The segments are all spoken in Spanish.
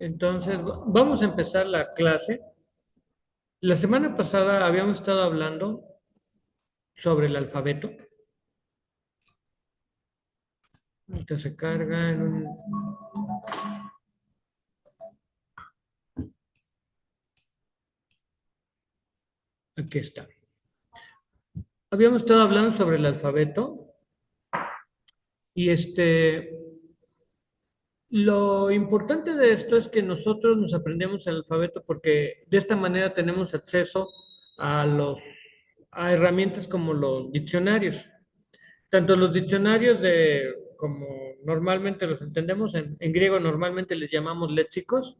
Entonces, vamos a empezar la clase. La semana pasada habíamos estado hablando sobre el alfabeto. Ahorita se carga en un... Aquí está. Habíamos estado hablando sobre el alfabeto y lo importante de esto es que nosotros nos aprendemos el alfabeto porque de esta manera tenemos acceso a a herramientas como los diccionarios. Tanto los diccionarios como normalmente los entendemos, en griego normalmente les llamamos léxicos,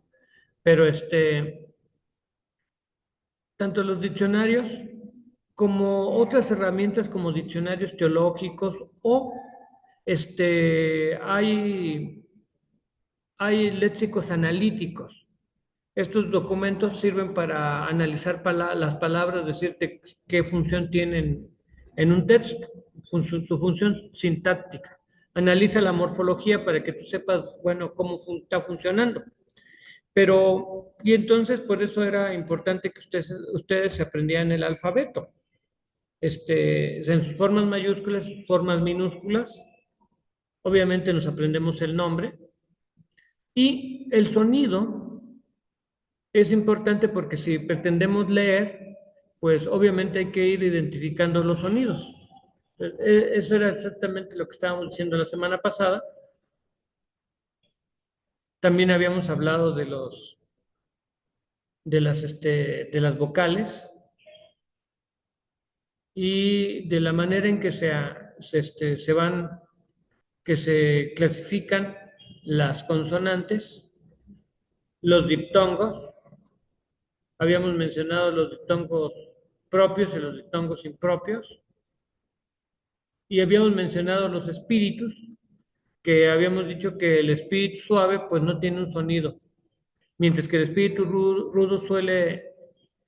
pero tanto los diccionarios como otras herramientas como diccionarios teológicos o hay, hay léxicos analíticos. Estos documentos sirven para analizar las palabras, decirte qué función tienen en un texto, su función sintáctica. Analiza la morfología para que tú sepas, bueno, cómo está funcionando. Pero, y entonces por eso era importante que ustedes se aprendieran el alfabeto, en sus formas mayúsculas, sus formas minúsculas. Obviamente nos aprendemos el nombre y el sonido. Es importante porque si pretendemos leer, pues obviamente hay que ir identificando los sonidos. Eso era exactamente lo que estábamos diciendo la semana pasada. También habíamos hablado de las vocales y de la manera en que que se clasifican las consonantes, los diptongos. Habíamos mencionado los diptongos propios y los diptongos impropios. Y habíamos mencionado los espíritus, que habíamos dicho que el espíritu suave pues no tiene un sonido, mientras que el espíritu rudo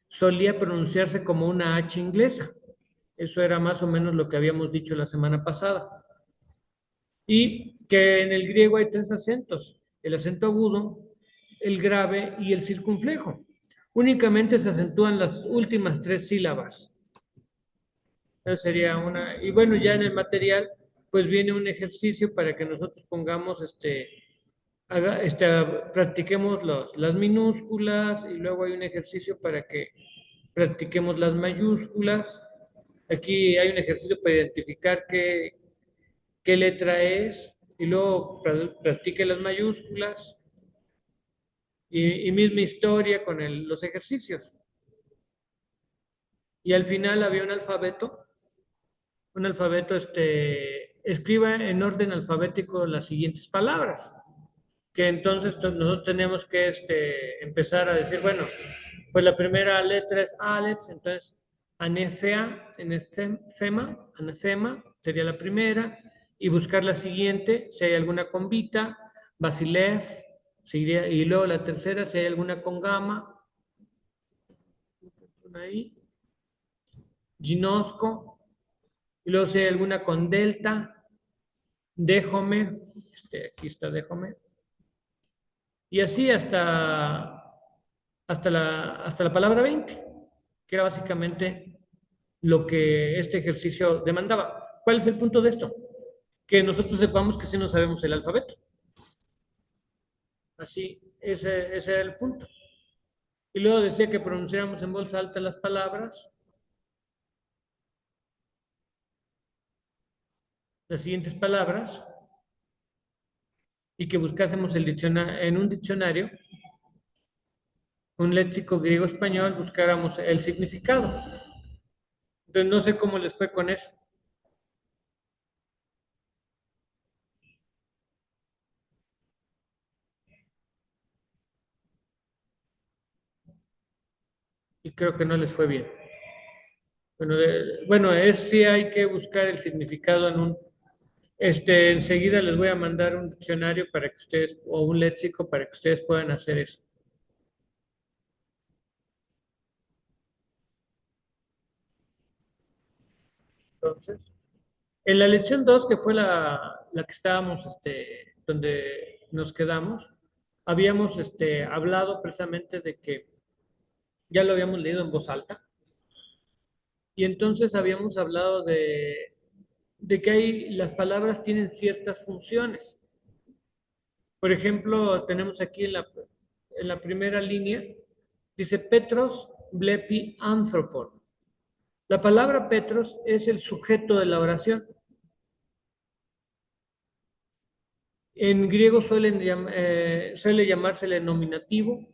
solía pronunciarse como una H inglesa. Eso era más o menos lo que habíamos dicho la semana pasada. Y que en el griego hay tres acentos, el acento agudo, el grave y el circunflejo. Únicamente se acentúan las últimas tres sílabas. Esa sería una. Y bueno, ya en el material, pues viene un ejercicio para que nosotros pongamos, practiquemos las minúsculas y luego hay un ejercicio para que practiquemos las mayúsculas. Aquí hay un ejercicio para identificar qué letra es y luego practique las mayúsculas y misma historia con los ejercicios. Y al final había un alfabeto, escriba en orden alfabético las siguientes palabras, que entonces nosotros tenemos que empezar a decir, bueno, pues la primera letra es Aleph, entonces anefema sería la primera, y buscar la siguiente, si hay alguna con Vita, Basilev, y luego la tercera, si hay alguna con Gamma, ahí, Ginosco, y luego si hay alguna con Delta, Déjome, aquí está Déjome, y así hasta la palabra 20, que era básicamente lo que este ejercicio demandaba. ¿Cuál es el punto de esto? Que nosotros sepamos que sí no sabemos el alfabeto. Así, ese era el punto. Y luego decía que pronunciáramos en voz alta las siguientes palabras, y que buscásemos en un diccionario, un léxico griego-español, buscáramos el significado. Entonces, no sé cómo les fue con eso. Y creo que no les fue bien. Bueno, bueno, sí hay que buscar el significado enseguida les voy a mandar un diccionario para que ustedes, o un léxico para que ustedes puedan hacer eso. Entonces, en la lección 2 que fue la que estábamos, donde nos quedamos, habíamos hablado precisamente de que ya lo habíamos leído en voz alta, y entonces habíamos hablado de que las palabras tienen ciertas funciones. Por ejemplo, tenemos aquí en la primera línea, dice Petros, blepi, anthropon. La palabra Petros es el sujeto de la oración. En griego suele llamársele nominativo,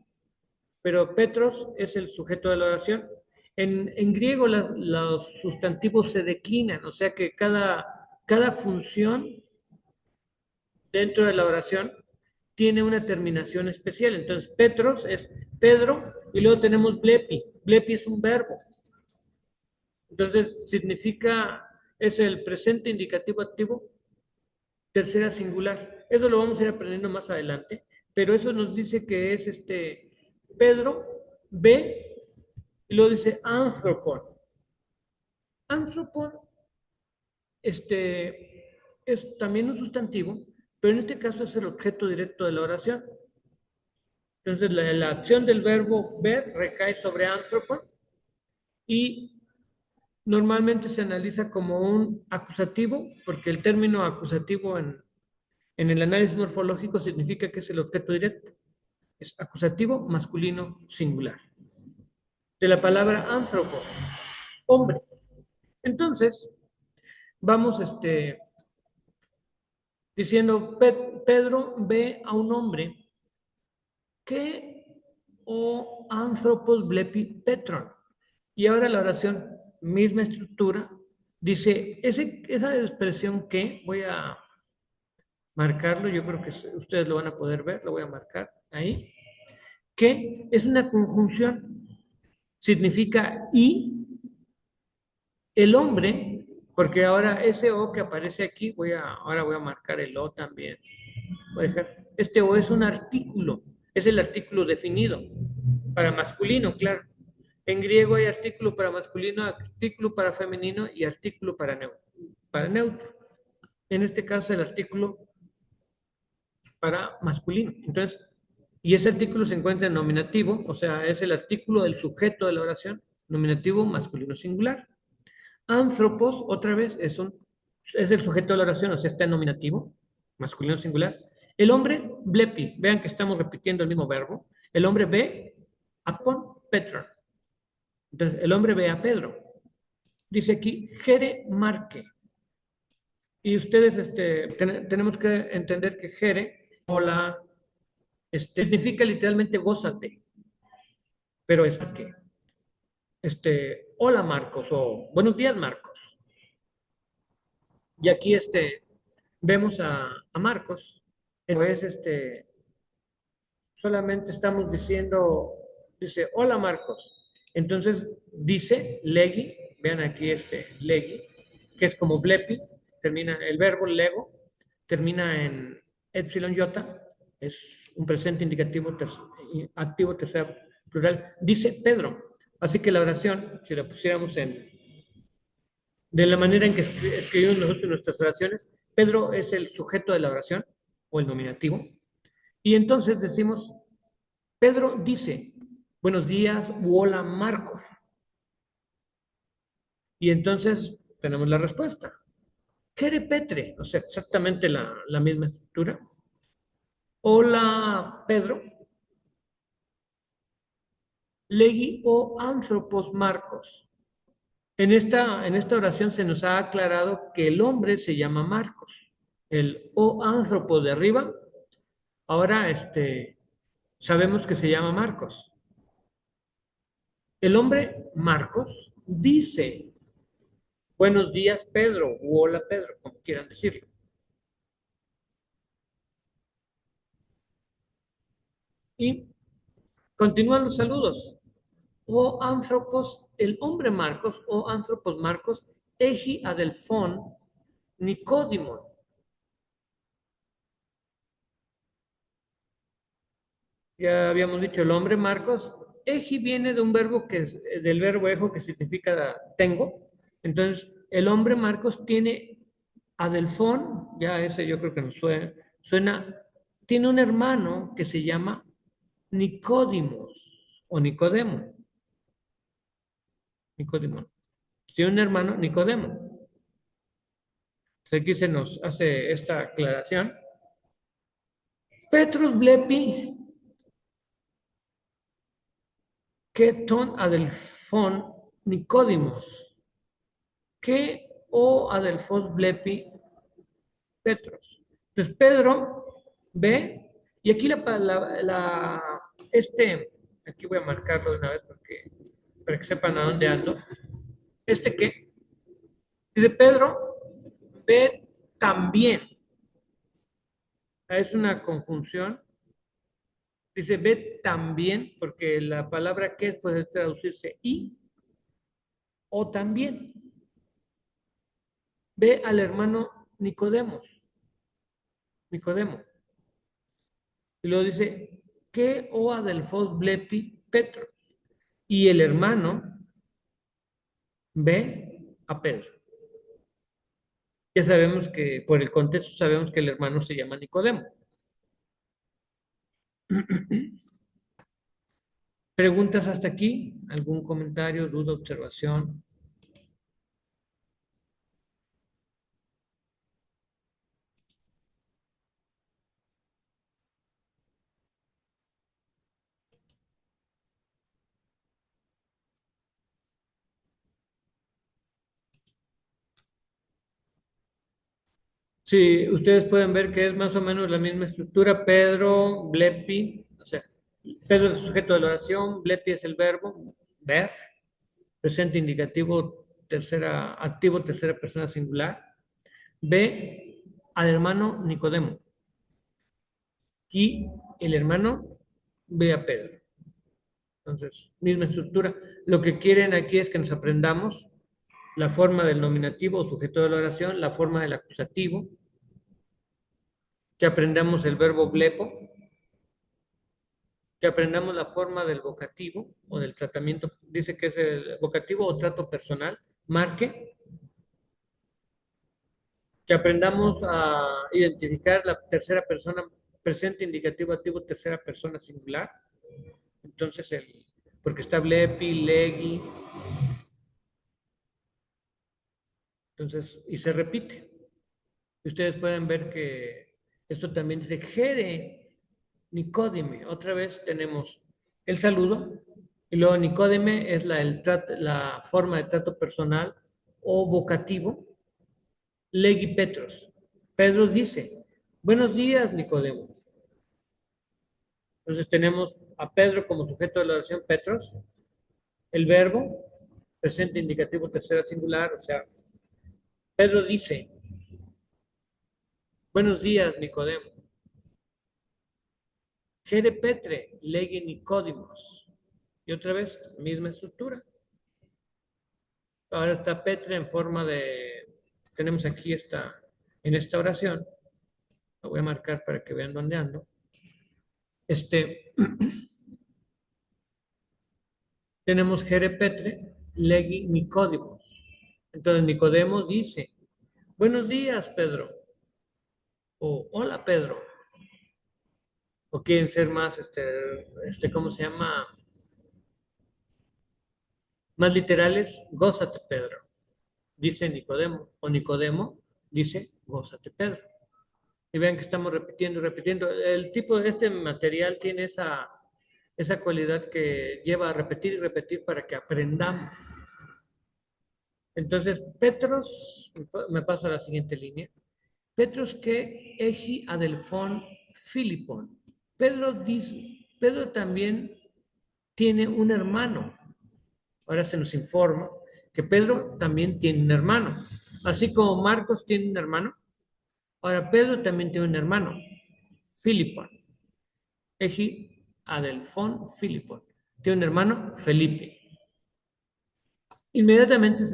pero Petros es el sujeto de la oración. En griego los sustantivos se declinan, o sea que cada función dentro de la oración tiene una terminación especial. Entonces, Petros es Pedro y luego tenemos blepi. Blepi es un verbo. Entonces, es el presente indicativo activo, tercera singular. Eso lo vamos a ir aprendiendo más adelante, pero eso nos dice que es Pedro ve y luego dice anthropon. Anthropon es también un sustantivo, pero en este caso es el objeto directo de la oración. Entonces, la acción del verbo ver recae sobre anthropon y normalmente se analiza como un acusativo, porque el término acusativo en el análisis morfológico significa que es el objeto directo. Es acusativo masculino singular. De la palabra anthropos, hombre. Entonces, vamos diciendo, Pedro ve a un hombre que o anthropos blepi petron. Y ahora la oración, misma estructura, dice, esa expresión que, voy a marcarlo, yo creo que ustedes lo van a poder ver, lo voy a marcar ahí, que es una conjunción, significa y el hombre, porque ahora ese o que aparece aquí, ahora voy a marcar el o también. Voy a dejar, este o es un artículo, es el artículo definido, para masculino, claro. En griego hay artículo para masculino, artículo para femenino y artículo para neutro. En este caso el artículo para masculino. Entonces, y ese artículo se encuentra en nominativo, o sea, es el artículo del sujeto de la oración, nominativo masculino singular. Anthropos, otra vez, es el sujeto de la oración, o sea, está en nominativo, masculino singular. El hombre, blepi, vean que estamos repitiendo el mismo verbo. El hombre ve apon Petra. Entonces, el hombre ve a Pedro. Dice aquí, Jere Marque. Y ustedes tenemos que entender que Jere, hola, significa literalmente gózate, pero es que, hola Marcos, o buenos días Marcos. Y aquí vemos a Marcos, pues solamente estamos diciendo, dice, hola Marcos. Entonces dice legi, vean aquí legi, que es como blepi, el verbo lego, termina en epsilon iota, es un presente indicativo activo tercero plural, dice Pedro. Así que la oración, si la pusiéramos de la manera en que escribimos nosotros nuestras oraciones, Pedro es el sujeto de la oración o el nominativo. Y entonces decimos, Pedro dice, buenos días, hola Marcos. Y entonces tenemos la respuesta. Kere Petre, o sea, exactamente la misma estructura. Hola Pedro, legi o anthropos Marcos. En esta oración se nos ha aclarado que el hombre se llama Marcos. El o anthropo de arriba, ahora sabemos que se llama Marcos. El hombre Marcos dice, buenos días Pedro, u hola Pedro, como quieran decirlo. Y continúan los saludos. O anthropos, el hombre Marcos, o anthropos Marcos, egi adelfón, Nicódimo. Ya habíamos dicho, el hombre Marcos, egi viene de un verbo del verbo ejo que significa tengo. Entonces, el hombre Marcos tiene adelfón, ya ese yo creo que nos suena tiene un hermano que se llama Nicódimos o Nicodemo. Nicodemo. Tiene un hermano Nicodemo. Entonces aquí se nos hace esta aclaración. Petrus blepi keton adelphon Nicódimos. Que o adelphos blepi Petros. Entonces Pedro ve, y aquí aquí voy a marcarlo de una vez para que sepan a dónde ando. ¿Este qué? Dice Pedro, ve también. Es una conjunción. Dice ve también, porque la palabra que puede traducirse y o también. Ve al hermano Nicodemo. Y luego dice, que o adelfos blepi Petros. Y el hermano ve a Pedro. Ya sabemos que, por el contexto, sabemos que el hermano se llama Nicodemo. ¿Preguntas hasta aquí? ¿Algún comentario, duda, observación? Sí, ustedes pueden ver que es más o menos la misma estructura. Pedro, blepi, o sea, Pedro es el sujeto de la oración, blepi es el verbo, ver, presente indicativo, activo, tercera persona singular. Ve al hermano Nicodemo y el hermano ve a Pedro. Entonces, misma estructura. Lo que quieren aquí es que nos aprendamos la forma del nominativo o sujeto de la oración, la forma del acusativo, que aprendamos el verbo blepo, que aprendamos la forma del vocativo o del tratamiento, dice que es el vocativo o trato personal, marque, que aprendamos a identificar la tercera persona, presente, indicativo, activo, tercera persona singular. Entonces, porque está blepi, legui, entonces, y se repite. Y ustedes pueden ver que esto también dice Jere, Nicódime. Otra vez tenemos el saludo y luego Nicódime es la forma de trato personal o vocativo. Legui Petros. Pedro dice, buenos días, Nicodemo. Entonces tenemos a Pedro como sujeto de la oración Petros, el verbo, presente indicativo tercera singular, o sea, Pedro dice, buenos días, Nicodemo. Jere Petre, legi Nicódimos. Y otra vez, misma estructura. Ahora está Petre en forma tenemos aquí en esta oración, lo voy a marcar para que vean dónde ando. Tenemos Jere Petre, legi Nicódimos. Entonces Nicodemo dice, buenos días, Pedro. O hola, Pedro. O quieren ser más, ¿cómo se llama? Más literales, gózate, Pedro, dice Nicodemo. O Nicodemo dice, gózate, Pedro. Y vean que estamos repitiendo y repitiendo. El tipo de este material tiene esa cualidad que lleva a repetir y repetir para que aprendamos. Entonces, Petros, me paso a la siguiente línea. Petros que egi adelfón Filipón. Pedro también tiene un hermano. Ahora se nos informa que Pedro también tiene un hermano. Así como Marcos tiene un hermano, ahora Pedro también tiene un hermano, Filipón. Egi Adelfón Filipón. Tiene un hermano, Felipe. Inmediatamente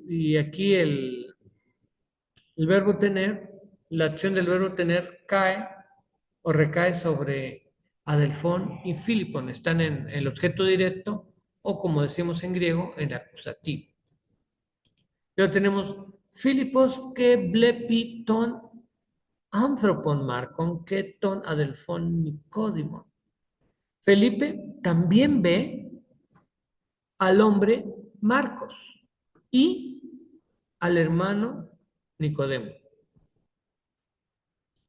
y aquí el verbo tener, la acción del verbo tener cae o recae sobre Adelfón y Filipón. Están en el objeto directo o como decimos en griego, en acusativo. Luego tenemos Filipos que blepiton Anthropon Marcon, Keton, Adelfón, Nicodimo. Felipe también ve al hombre Marcos y al hermano Nicodemo.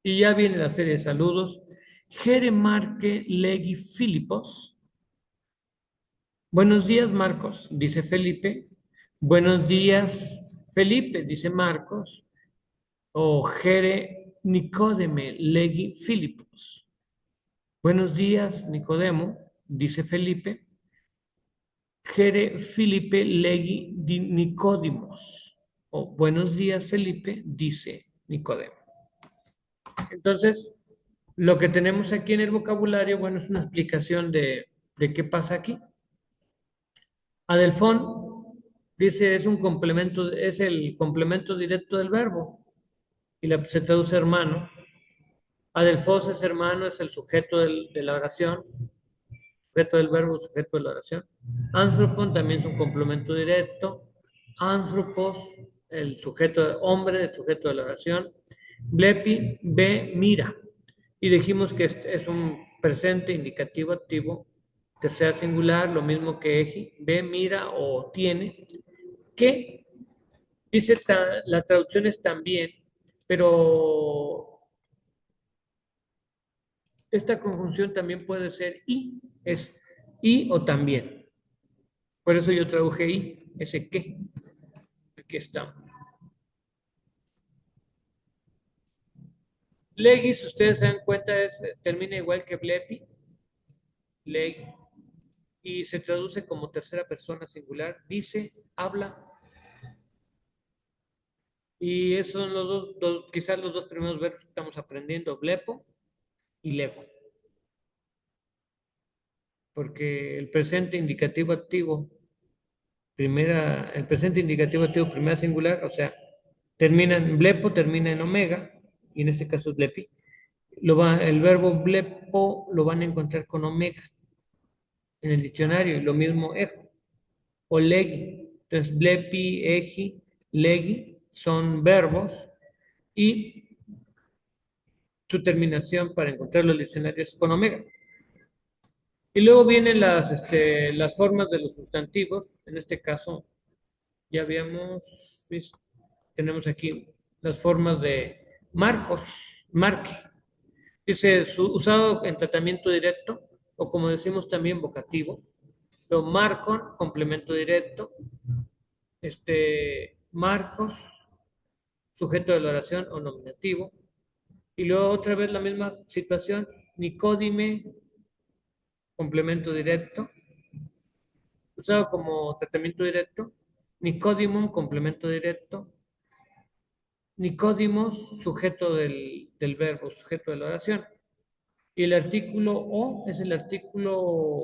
Y ya viene la serie de saludos. Jere Marque Legui Filipos. Buenos días, Marcos, dice Felipe. Buenos días, Felipe, dice Marcos. O Jere Nicodeme Legui Filipos. Buenos días, Nicodemo, dice Felipe. Jere Filipe Legui di Nicodimos. O buenos días, Felipe, dice Nicodemo. Entonces, lo que tenemos aquí en el vocabulario, bueno, es una explicación de qué pasa aquí. Adelfón dice es un complemento, es el complemento directo del verbo y se traduce hermano. Adelfos es hermano, es el sujeto de la oración, sujeto del verbo, sujeto de la oración. Anthropon también es un complemento directo. Anthropos, el sujeto de hombre, el sujeto de la oración. Blepi, ve, mira. Y dijimos que es un presente indicativo activo, tercera singular, lo mismo que eji, ve, mira o tiene, que dice la traducción es también, pero esta conjunción también puede ser y, es y o también. Por eso yo traduje y, ese que. Aquí estamos. Legis, ustedes se dan cuenta, termina igual que blepi, leg, y se traduce como tercera persona singular. Dice, habla, y esos son los quizás los dos primeros verbos que estamos aprendiendo, blepo y lego. Porque el presente indicativo activo, el presente indicativo activo, primera singular, o sea, termina en blepo, termina en omega, y en este caso es blepi. El verbo blepo lo van a encontrar con omega en el diccionario, y lo mismo ejo o legi. Entonces, blepi, eji, legi son verbos y su terminación para encontrarlo en el diccionario es con omega. Y luego vienen las formas de los sustantivos. En este caso, ya habíamos visto, tenemos aquí las formas de Marcos, Marque. Dice, usado en tratamiento directo, o como decimos también vocativo. Lo Marcon, complemento directo. Marcos, sujeto de la oración o nominativo. Y luego otra vez la misma situación. Nicodime, complemento directo, usado como tratamiento directo. Nicodimum, complemento directo. Nicodimos, sujeto del verbo, sujeto de la oración. Y el artículo o es el artículo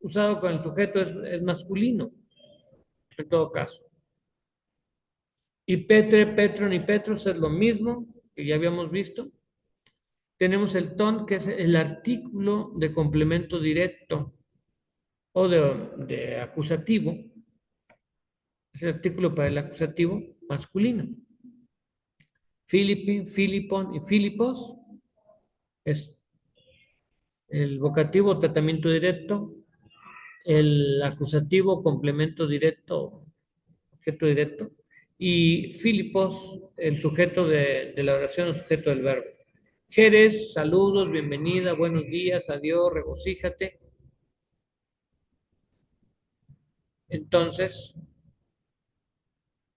usado con el sujeto, es masculino, en todo caso. Y Petre, Petron y Petros es lo mismo que ya habíamos visto. Tenemos el ton, que es el artículo de complemento directo o de acusativo. Es el artículo para el acusativo masculino. Filipi, Filipon y Filipos es el vocativo tratamiento directo, el acusativo complemento directo, objeto directo, y Filipos, el sujeto de la oración o sujeto del verbo. Jerez, saludos, bienvenida, buenos días, adiós, regocíjate. Entonces,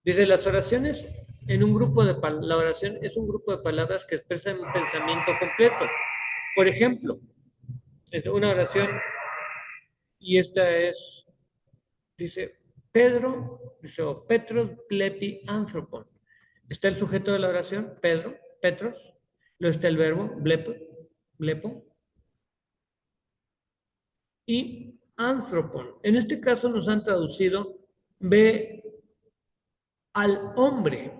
dice las oraciones en un grupo la oración es un grupo de palabras que expresan un pensamiento completo. Por ejemplo, es una oración y esta es, dice, Pedro, dice, o Petros plepi anthropon. Está el sujeto de la oración, Pedro, Petros, luego está el verbo, blepo, blepo, y anthropon. En este caso nos han traducido ve al hombre.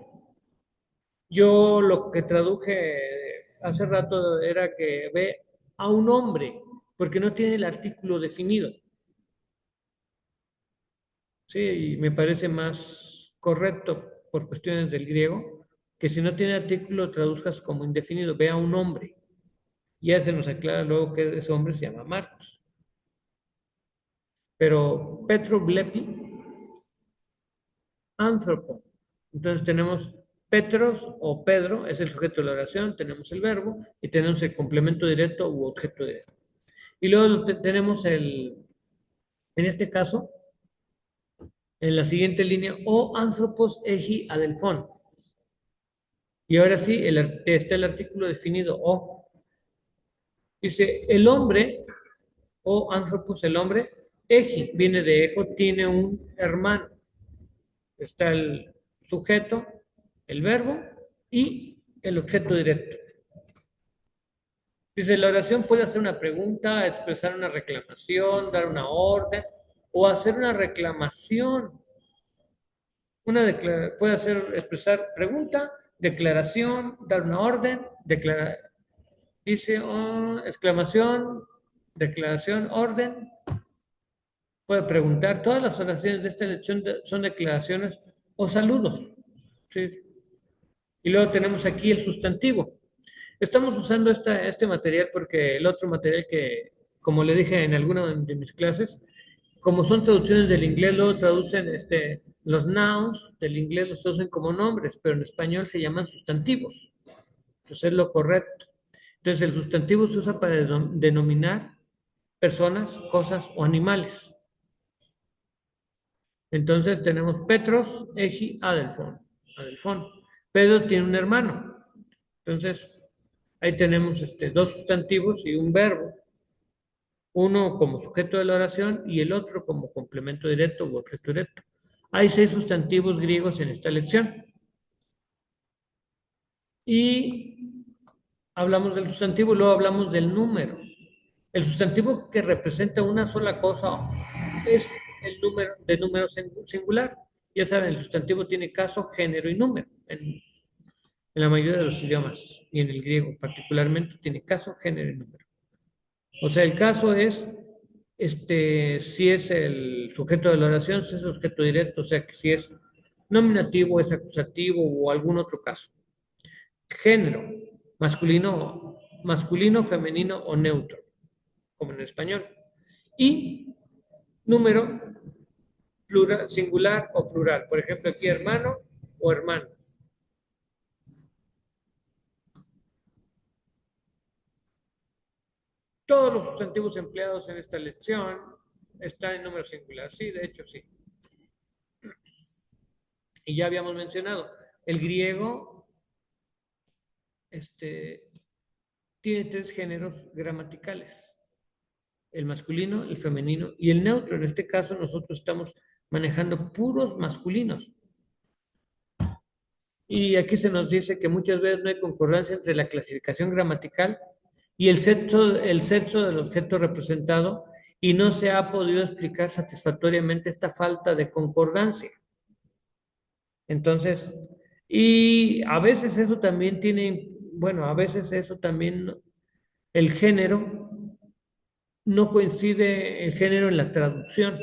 Yo lo que traduje hace rato era que ve a un hombre, porque no tiene el artículo definido. Sí, y me parece más correcto por cuestiones del griego, que si no tiene artículo traduzcas como indefinido, vea un hombre. Ya se nos aclara luego que ese hombre se llama Marcos. Pero Petro Blepi, anthropo. Entonces tenemos Petros o Pedro, es el sujeto de la oración, tenemos el verbo y tenemos el complemento directo u objeto directo. Y luego tenemos en este caso, en la siguiente línea, o anthropos egi adelphon. Y ahora sí, está el artículo definido o. Dice, el hombre, o anthropos, el hombre, egi, viene de ejo, tiene un hermano. Está el sujeto, el verbo y el objeto directo. Dice, la oración puede hacer una pregunta, expresar una reclamación, dar una orden o hacer una reclamación. Puede hacer expresar pregunta, declaración, dar una orden, dice exclamación, declaración, orden. Puede preguntar. Todas las oraciones de esta lección son declaraciones o saludos. ¿Sí? Y luego tenemos aquí el sustantivo. Estamos usando este material porque el otro material que, como le dije en alguna de mis clases, como son traducciones del inglés, luego traducen los nouns del inglés los traducen como nombres, pero en español se llaman sustantivos. Entonces es lo correcto. Entonces el sustantivo se usa para denominar personas, cosas o animales. Entonces tenemos Petros, Egi, Adelfon. Adelfon. Pedro tiene un hermano. Entonces, ahí tenemos dos sustantivos y un verbo, uno como sujeto de la oración y el otro como complemento directo u objeto directo. Hay 6 sustantivos griegos en esta lección. Y hablamos del sustantivo y luego hablamos del número. El sustantivo que representa una sola cosa es el número de número singular. Ya saben, el sustantivo tiene caso, género y número. En la mayoría de los idiomas y en el griego particularmente tiene caso, género y número. O sea, el caso es si es el sujeto de la oración, si es el sujeto directo, o sea, que si es nominativo, es acusativo o algún otro caso. Género, masculino, femenino o neutro, como en español. Y número, plural, singular o plural. Por ejemplo, aquí hermano o hermano. Todos los sustantivos empleados en esta lección están en número singular. Sí, de hecho sí. Y ya habíamos mencionado, el griego tiene 3 géneros gramaticales, el masculino, el femenino y el neutro. En este caso nosotros estamos manejando puros masculinos. Y aquí se nos dice que muchas veces no hay concordancia entre la clasificación gramatical y el sexo del objeto representado y no se ha podido explicar satisfactoriamente esta falta de concordancia. Entonces, y a veces eso también a veces eso también, el género, no coincide el género en la traducción.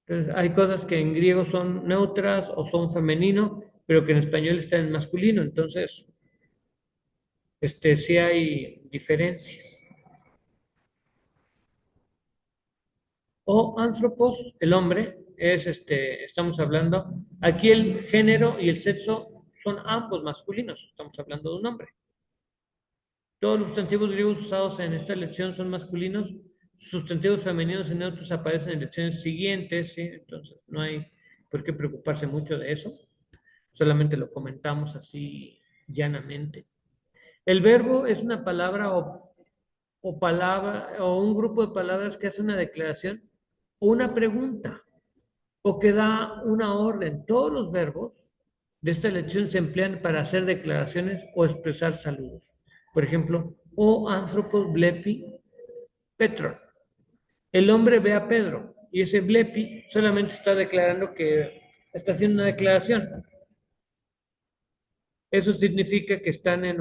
Entonces, hay cosas que en griego son neutras o son femenino, pero que en español están en masculino. Entonces, sí hay diferencias. O anthropos, el hombre, estamos hablando, aquí el género y el sexo son ambos masculinos, estamos hablando de un hombre. Todos los sustantivos griegos usados en esta lección son masculinos, sustantivos femeninos y neutros aparecen en lecciones siguientes, ¿sí? Entonces no hay por qué preocuparse mucho de eso, solamente lo comentamos así llanamente. El verbo es una palabra o un grupo de palabras que hace una declaración o una pregunta o que da una orden. Todos los verbos de esta lección se emplean para hacer declaraciones o expresar saludos. Por ejemplo, o anthropos blepi Petro. El hombre ve a Pedro y ese blepi solamente está declarando que está haciendo una declaración. Eso significa que están en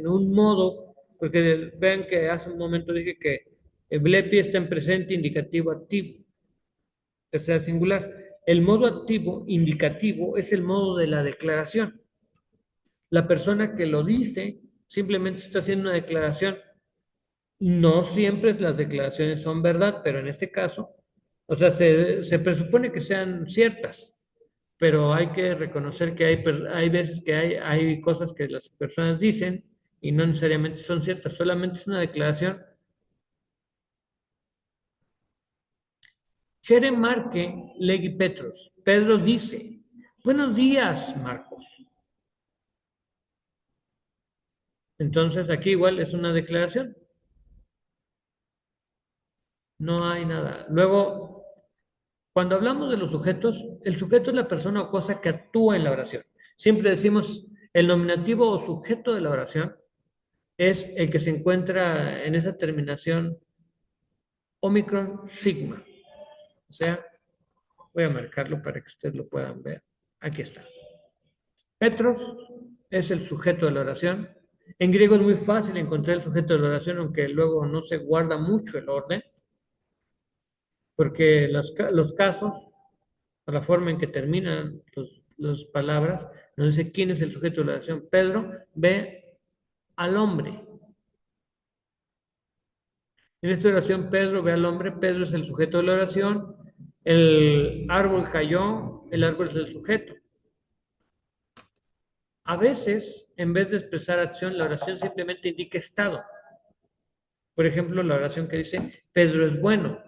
un modo, porque vean que hace un momento dije que el blepi está en presente indicativo activo, tercera singular. El modo activo, indicativo, es el modo de la declaración. La persona que lo dice simplemente está haciendo una declaración. No siempre las declaraciones son verdad, pero en este caso, o sea, se presupone que sean ciertas, pero hay que reconocer que hay veces que hay cosas que las personas dicen y no necesariamente son ciertas, solamente es una declaración. Jere Marque, Legui Petros. Pedro dice, buenos días, Marcos. Entonces, aquí igual es una declaración, no hay nada. Luego, cuando hablamos de los sujetos, el sujeto es la persona o cosa que actúa en la oración. Siempre decimos el nominativo o sujeto de la oración es el que se encuentra en esa terminación Omicron sigma. O sea, voy a marcarlo para que ustedes lo puedan ver. Aquí está. Petros es el sujeto de la oración. En griego es muy fácil encontrar el sujeto de la oración, aunque luego no se guarda mucho el orden, porque los casos, por la forma en que terminan las palabras, nos dice quién es el sujeto de la oración. Pedro ve al hombre. En esta oración, Pedro ve al hombre, Pedro es el sujeto de la oración, el árbol cayó, el árbol es el sujeto. A veces, en vez de expresar acción, la oración simplemente indica estado. Por ejemplo, la oración que dice, Pedro es bueno.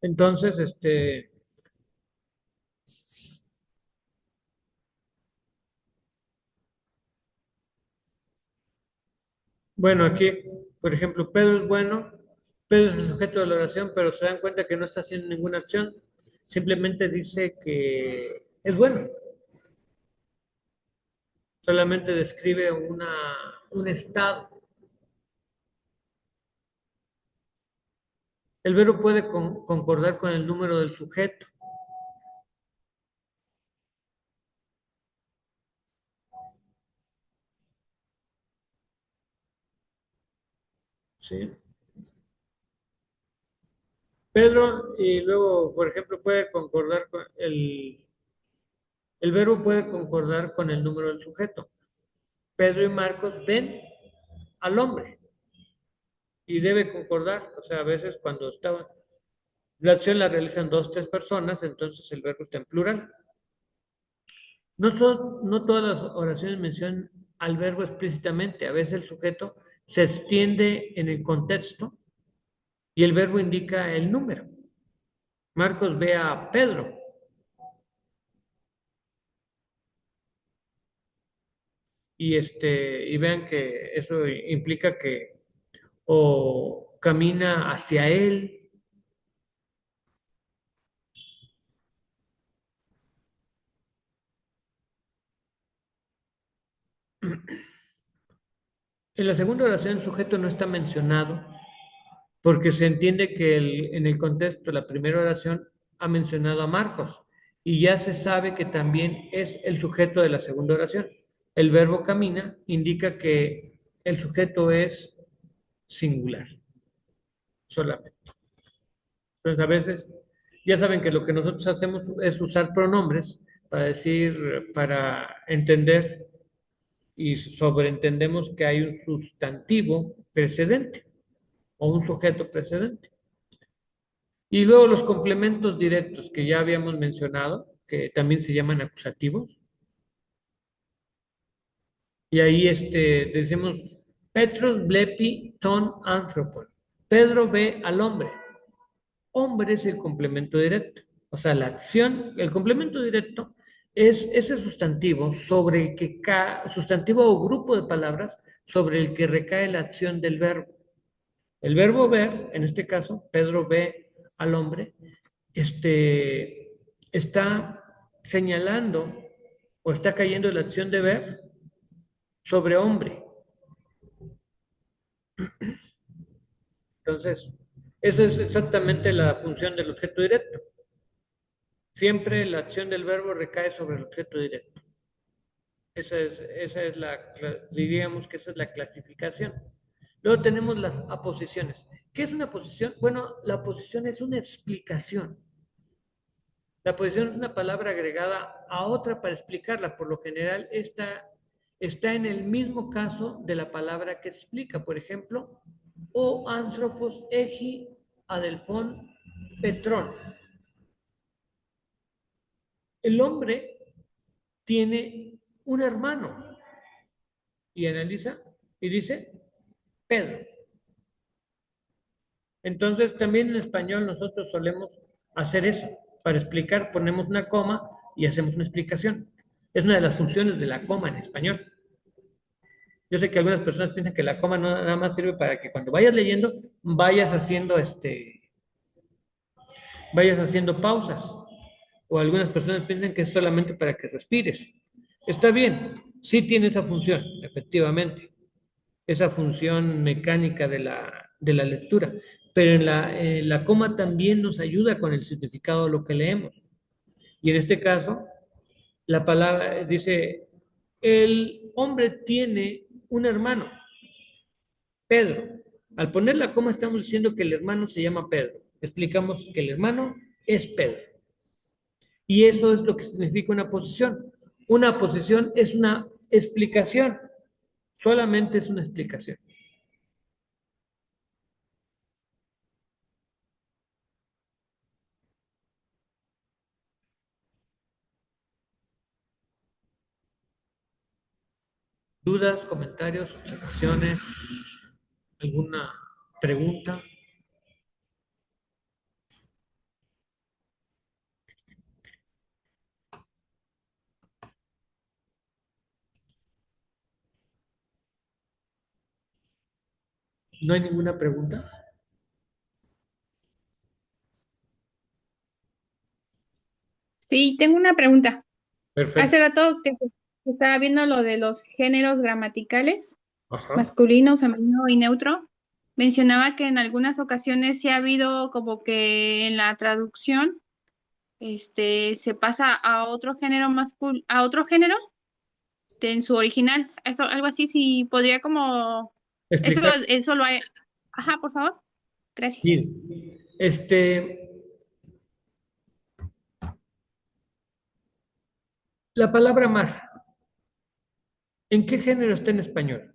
Entonces, bueno, aquí, por ejemplo, Pedro es bueno, Pedro es el sujeto de la oración, pero se dan cuenta que no está haciendo ninguna acción, simplemente dice que es bueno, solamente describe un estado. El verbo puede concordar con el número del sujeto, ¿sí? Pedro, y luego, por ejemplo, puede concordar con el verbo puede concordar con el número del sujeto. Pedro y Marcos ven al hombre y debe concordar, o sea, a veces cuando estaba, la acción la realizan dos, tres personas, entonces el verbo está en plural. No todas las oraciones mencionan al verbo explícitamente, a veces el sujeto se extiende en el contexto y el verbo indica el número. Marcos ve a Pedro y vean que eso implica que o camina hacia él. En la segunda oración el sujeto no está mencionado porque se entiende que en el contexto de la primera oración ha mencionado a Marcos y ya se sabe que también es el sujeto de la segunda oración. El verbo camina indica que el sujeto es singular solamente. Entonces a veces ya saben que lo que nosotros hacemos es usar pronombres para decir, para entender y sobreentendemos que hay un sustantivo precedente o un sujeto precedente. Y luego los complementos directos que ya habíamos mencionado, que también se llaman acusativos. Y ahí decimos, Petros blepi ton anthropon. Pedro ve al hombre. Hombre es el complemento directo. O sea, la acción, el complemento directo es ese sustantivo sobre el que cae, sustantivo o grupo de palabras sobre el que recae la acción del verbo. El verbo ver, en este caso, Pedro ve al hombre, está señalando o está cayendo en la acción de ver sobre hombre. Entonces, esa es exactamente la función del objeto directo. Siempre la acción del verbo recae sobre el objeto directo. Diríamos que esa es la clasificación. Luego tenemos las aposiciones. ¿Qué es una aposición? Bueno, la aposición es una explicación. La aposición es una palabra agregada a otra para explicarla. Por lo general, esta está en el mismo caso de la palabra que explica. Por ejemplo, o anthropos egi adelphon petrón. El hombre tiene un hermano y analiza y dice Pedro. Entonces, también en español nosotros solemos hacer eso. Para explicar, ponemos una coma y hacemos una explicación. Es una de las funciones de la coma en español. Yo sé que algunas personas piensan que la coma no nada más sirve para que cuando vayas leyendo vayas haciendo pausas. O algunas personas piensan que es solamente para que respires. Está bien, sí tiene esa función, efectivamente, esa función mecánica de la lectura, pero la coma también nos ayuda con el significado de lo que leemos. Y en este caso, la palabra dice, el hombre tiene un hermano, Pedro. Al poner la coma estamos diciendo que el hermano se llama Pedro. Explicamos que el hermano es Pedro. Y eso es lo que significa una posición. Una posición es una explicación, solamente es una explicación. ¿Dudas, comentarios, observaciones, alguna pregunta? ¿No hay ninguna pregunta? Sí, tengo una pregunta. Hace Perfecto. rato que se estaba viendo lo de los géneros gramaticales, Ajá. masculino, femenino y neutro. Mencionaba que en algunas ocasiones sí ha habido como que en la traducción, se pasa a otro género a otro género en su original. Eso, algo así, sí podría como, Explicar. eso lo hay. Ajá, por favor. Gracias. Bien. La palabra mar, ¿en qué género está en español?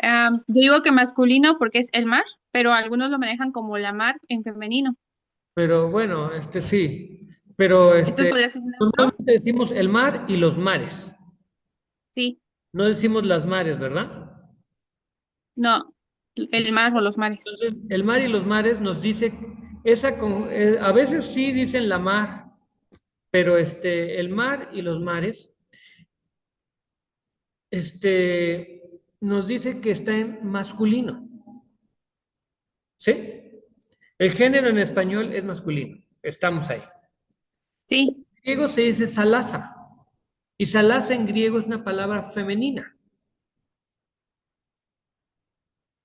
Yo digo que masculino porque es el mar, pero algunos lo manejan como la mar en femenino. Pero bueno, sí. Pero Entonces podría ser neutro. normalmente decimos el mar y los mares. Sí, No decimos las mares, ¿verdad? no, el mar o los mares. Entonces, el mar y los mares nos dice, a veces sí dicen la mar, pero el mar y los mares, nos dice que está en masculino, ¿sí? El género en español es masculino, estamos ahí. Sí, En griego se dice salaza, y salaza en griego es una palabra femenina.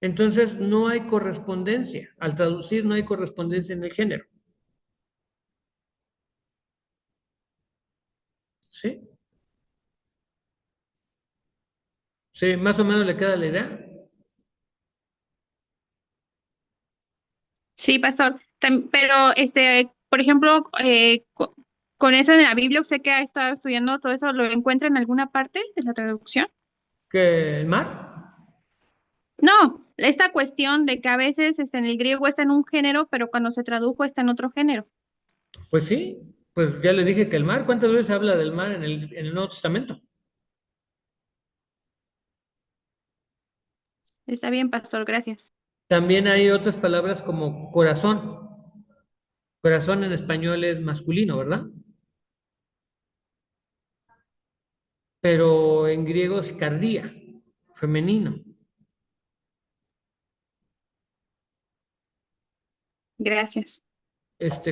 Entonces, no hay correspondencia. Al traducir, no hay correspondencia en el género, ¿sí? Sí, más o menos le queda la idea. sí, pastor. Pero, por ejemplo, con eso en la Biblia, usted que ha estado estudiando todo eso, ¿lo encuentra en alguna parte de la traducción? ¿Que el mar? No, esta cuestión de que a veces en el griego está en un género, pero cuando se tradujo está en otro género. Pues sí, pues ya le dije que el mar, ¿cuántas veces habla del mar en el Nuevo Testamento? Está bien, pastor, gracias. También hay otras palabras como corazón. Corazón en español es masculino, ¿verdad? pero en griego es cardía, femenino. Gracias.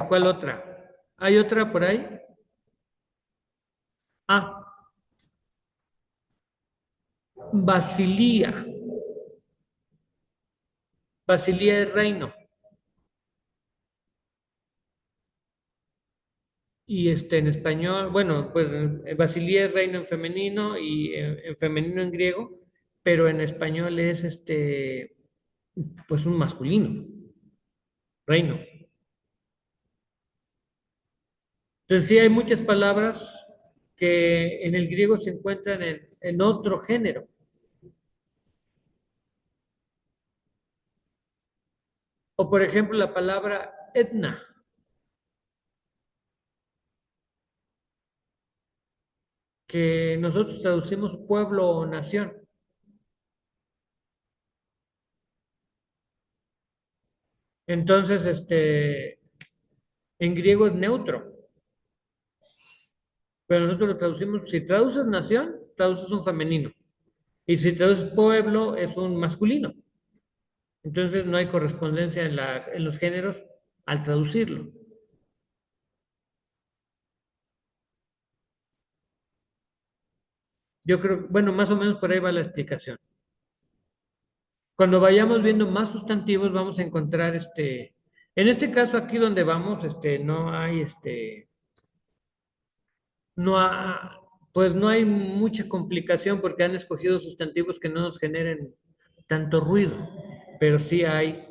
¿Cuál otra? ¿Hay otra por ahí? Ah, Basilía. Basilía es reino. Y en español, bueno, pues Basilía es reino en femenino y en femenino en griego, pero en español es pues un masculino, reino. Entonces sí hay muchas palabras que en el griego se encuentran en otro género. O por ejemplo la palabra etna, que nosotros traducimos pueblo o nación. Entonces, en griego es neutro, pero nosotros lo traducimos, si traduces nación, traduces un femenino. Y si traduces pueblo, es un masculino. Entonces no hay correspondencia en los géneros al traducirlo. Yo creo, bueno, más o menos por ahí va la explicación. Cuando vayamos viendo más sustantivos, vamos a encontrar en este caso aquí donde vamos, no hay no ha- pues no hay mucha complicación porque han escogido sustantivos que no nos generen tanto ruido, pero sí hay,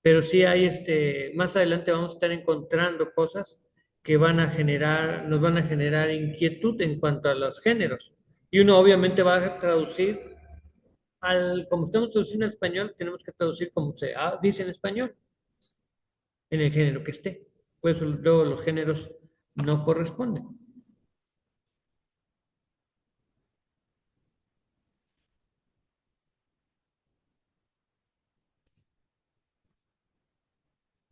pero sí hay, más adelante vamos a estar encontrando cosas que nos van a generar inquietud en cuanto a los géneros. Y uno obviamente va a traducir como estamos traduciendo en español, tenemos que traducir como se dice en español, en el género que esté. Pues luego los géneros no corresponden.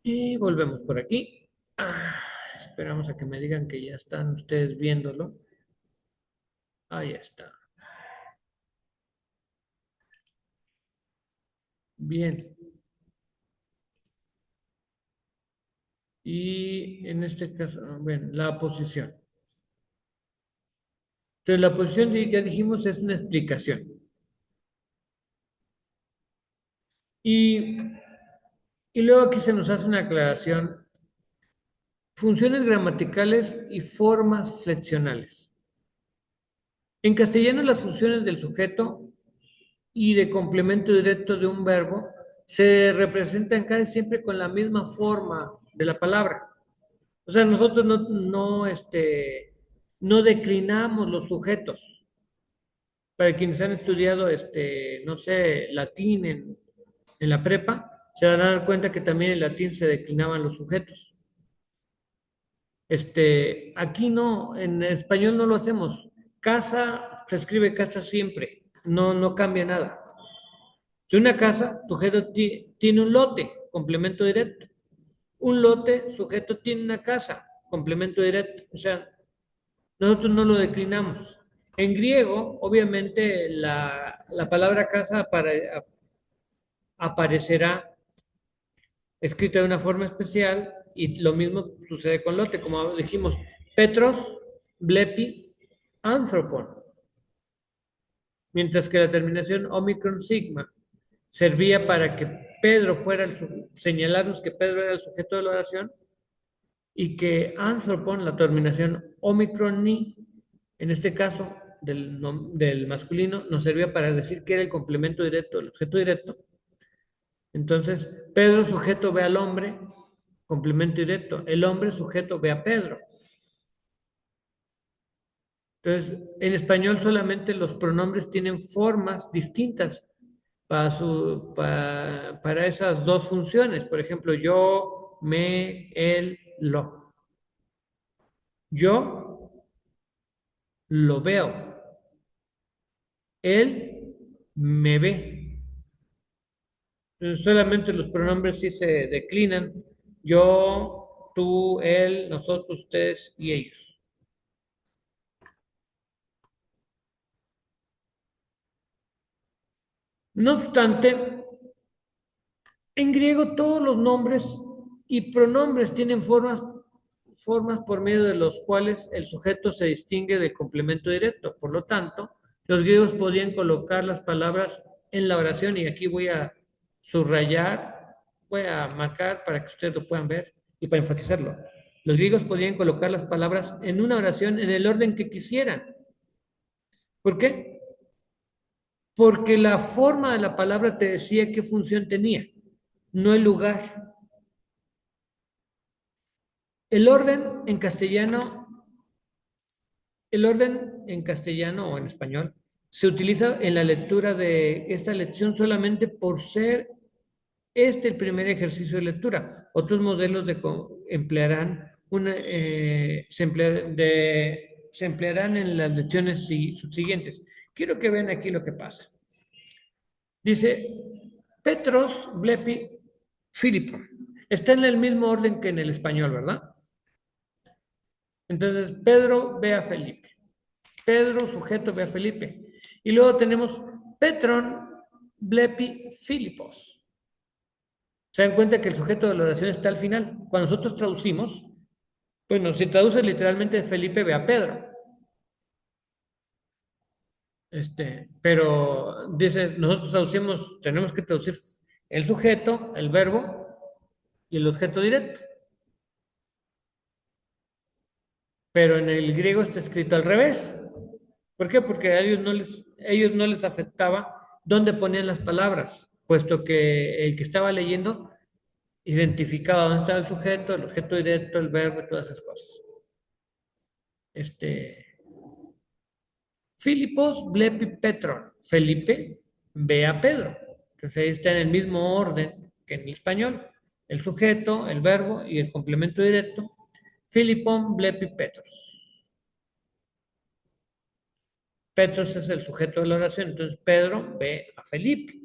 Y volvemos por aquí. Esperamos a que me digan que ya están ustedes viéndolo. Ahí está. Bien. Y en este caso, bueno, la posición. Entonces, la posición, ya dijimos, es una explicación. Y, y luego aquí se nos hace una aclaración. Funciones gramaticales y formas flexionales. En castellano, las funciones del sujeto y de complemento directo de un verbo se representan casi siempre con la misma forma de la palabra. O sea, nosotros no declinamos los sujetos. Para quienes han estudiado, no sé, latín en la prepa, se van a dar cuenta que también en latín se declinaban los sujetos. Aquí no, en español no lo hacemos. Casa, se escribe casa siempre, no cambia nada. Si una casa, sujeto tiene un lote, complemento directo. Un lote, sujeto tiene una casa, complemento directo. O sea, nosotros no lo declinamos. En griego, obviamente, la palabra casa aparecerá escrita de una forma especial y lo mismo sucede con lote, como dijimos, Petros, Blepi, Anthropon, mientras que la terminación Omicron Sigma servía para que Pedro fuera señalarnos que Pedro era el sujeto de la oración y que Anthropon, la terminación Omicron Ni, en este caso del masculino, nos servía para decir que era el complemento directo del objeto directo. Entonces, Pedro sujeto ve al hombre, complemento directo. El hombre sujeto ve a Pedro. Entonces, en español solamente los pronombres tienen formas distintas para esas dos funciones. Por ejemplo, yo, me, él, lo. Yo lo veo. Él me ve. Entonces, solamente los pronombres sí se declinan. Yo, tú, él, nosotros, ustedes y ellos. No obstante, en griego todos los nombres y pronombres tienen formas por medio de los cuales el sujeto se distingue del complemento directo. Por lo tanto, los griegos podían colocar las palabras en la oración, y aquí voy a subrayar, voy a marcar para que ustedes lo puedan ver y para enfatizarlo. Los griegos podían colocar las palabras en una oración en el orden que quisieran. ¿Por qué? Porque la forma de la palabra te decía qué función tenía, no el lugar. El orden en castellano, el orden en castellano o en español se utiliza en la lectura de esta lección solamente por ser el primer ejercicio de lectura. Otros modelos emplearán se emplearán en las lecciones subsiguientes. Quiero que vean aquí lo que pasa. Dice, Petros, Blepi, Filipo. Está en el mismo orden que en el español, ¿verdad? Entonces, Pedro ve a Felipe. Pedro, sujeto, ve a Felipe. Y luego tenemos Petron, Blepi, Filipos. Se dan cuenta que el sujeto de la oración está al final. Cuando nosotros traducimos, bueno, si traduce literalmente Felipe ve a Pedro. Pero dice, nosotros traducimos, tenemos que traducir el sujeto, el verbo y el objeto directo. Pero en el griego está escrito al revés. ¿Por qué? Porque a ellos no les afectaba dónde ponían las palabras, puesto que el que estaba leyendo identificaba dónde estaba el sujeto, el objeto directo, el verbo, todas esas cosas. Filipos, Blepi, Petron. Felipe ve a Pedro. Entonces ahí está en el mismo orden que en el español. El sujeto, el verbo y el complemento directo. Filipón, Blepi, Petros. Petros es el sujeto de la oración. Entonces Pedro ve a Felipe.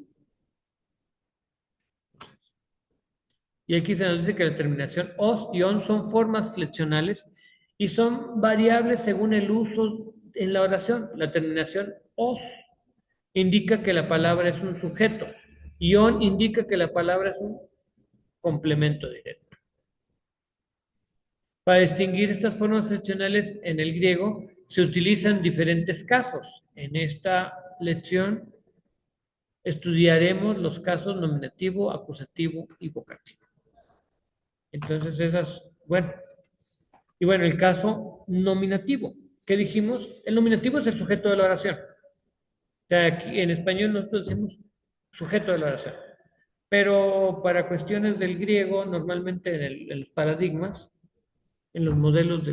Y aquí se nos dice que la terminación os y on son formas flexionales y son variables según el uso en la oración. La terminación os indica que la palabra es un sujeto y on indica que la palabra es un complemento directo. Para distinguir estas formas flexionales en el griego se utilizan diferentes casos. En esta lección estudiaremos los casos nominativo, acusativo y vocativo. Entonces bueno. Y bueno, el caso nominativo. ¿Qué dijimos? El nominativo es el sujeto de la oración. O sea, aquí en español nosotros decimos sujeto de la oración. Pero para cuestiones del griego, normalmente en los paradigmas, en los modelos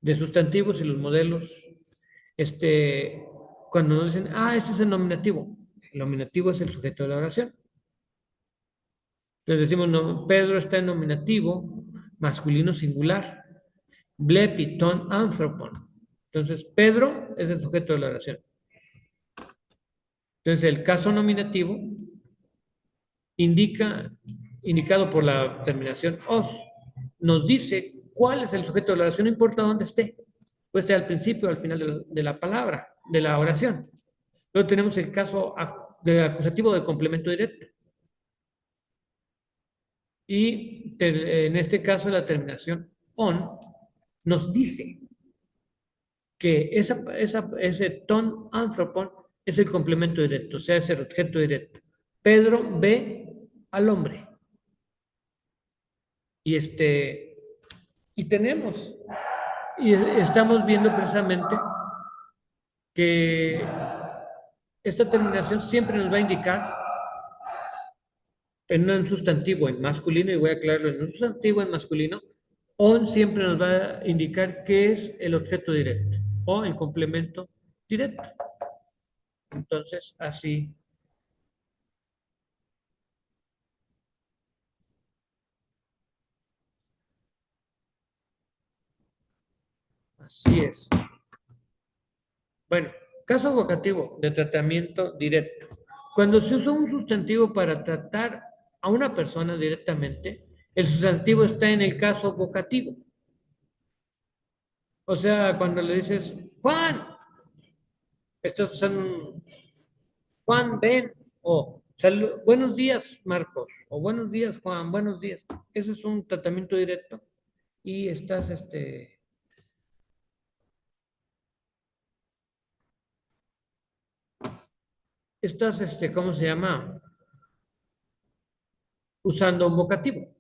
de sustantivos y los modelos, cuando nos dicen, este es el nominativo es el sujeto de la oración. Entonces decimos, no, Pedro está en nominativo, masculino singular. Blepiton anthropon. Entonces, Pedro es el sujeto de la oración. Entonces, el caso nominativo indicado por la terminación os, nos dice cuál es el sujeto de la oración, no importa dónde esté. Puede estar al principio o al final de la palabra, de la oración. Luego tenemos el caso de acusativo de complemento directo. Y en este caso, la terminación on nos dice que ese ton anthropon es el complemento directo, o sea, es el objeto directo. Pedro ve al hombre. Y y estamos viendo precisamente que esta terminación siempre nos va a indicar en un sustantivo en masculino, y voy a aclararlo, en un sustantivo en masculino, on siempre nos va a indicar qué es el objeto directo o el complemento directo. Entonces, así es. Bueno, caso vocativo de tratamiento directo. Cuando se usa un sustantivo para tratar a una persona directamente, el sustantivo está en el caso vocativo. O sea, cuando le dices, Juan, estás usando Juan, ven. O buenos días, Marcos. O buenos días, Juan. Buenos días. Eso es un tratamiento directo. Y ¿cómo se llama? Usando un vocativo.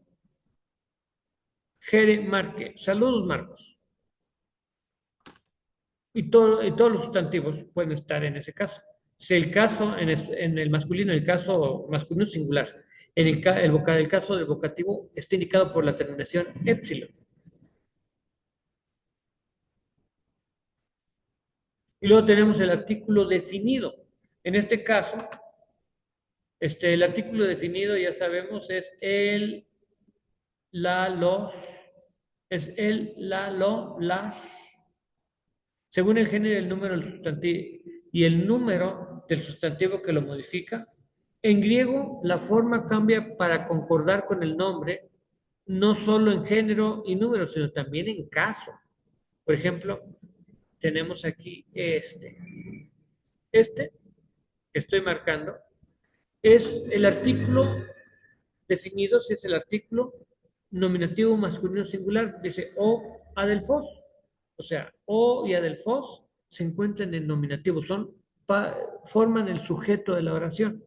Jere Marque. Saludos, Marcos. Y todos los sustantivos pueden estar en ese caso. Si el caso, en el masculino, el caso masculino singular, el caso del vocativo está indicado por la terminación épsilon. Y luego tenemos el artículo definido. En este caso, el artículo definido, ya sabemos, es el, la, los, es el, la, lo, las, según el género y el número del sustantivo y el número del sustantivo que lo modifica. En griego, la forma cambia para concordar con el nombre, no solo en género y número, sino también en caso. Por ejemplo, tenemos aquí este que estoy marcando, es el artículo definido, si es el artículo nominativo masculino singular, dice o adelfos, o sea, o y adelfos se encuentran en nominativo, forman el sujeto de la oración.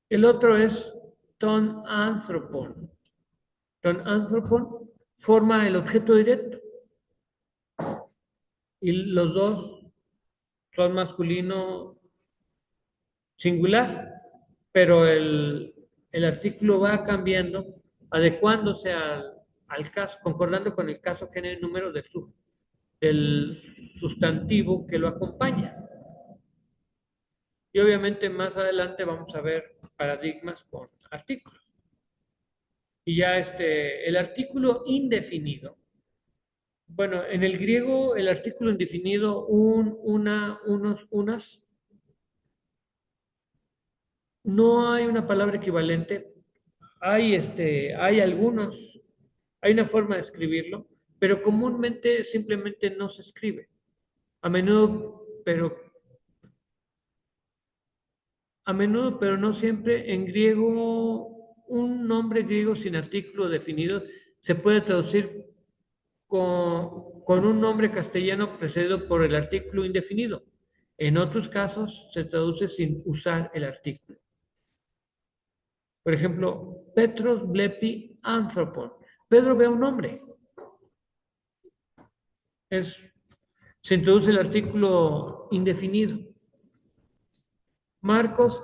El otro es ton anthropon. Ton anthropon forma el objeto directo y los dos son masculino singular, pero el artículo va cambiando, adecuándose al caso, concordando con el caso, género y número del sustantivo que lo acompaña. Y obviamente más adelante vamos a ver paradigmas con artículos. Y ya el artículo indefinido. Bueno, en el griego el artículo indefinido, una, unos, unas, no hay una palabra equivalente. Hay algunos, hay una forma de escribirlo, pero comúnmente simplemente no se escribe. A menudo, pero no siempre, en griego, un nombre griego sin artículo definido se puede traducir con un nombre castellano precedido por el artículo indefinido. En otros casos se traduce sin usar el artículo. Por ejemplo, Petros blepi anthropon. Pedro ve un hombre. Se introduce el artículo indefinido. Marcos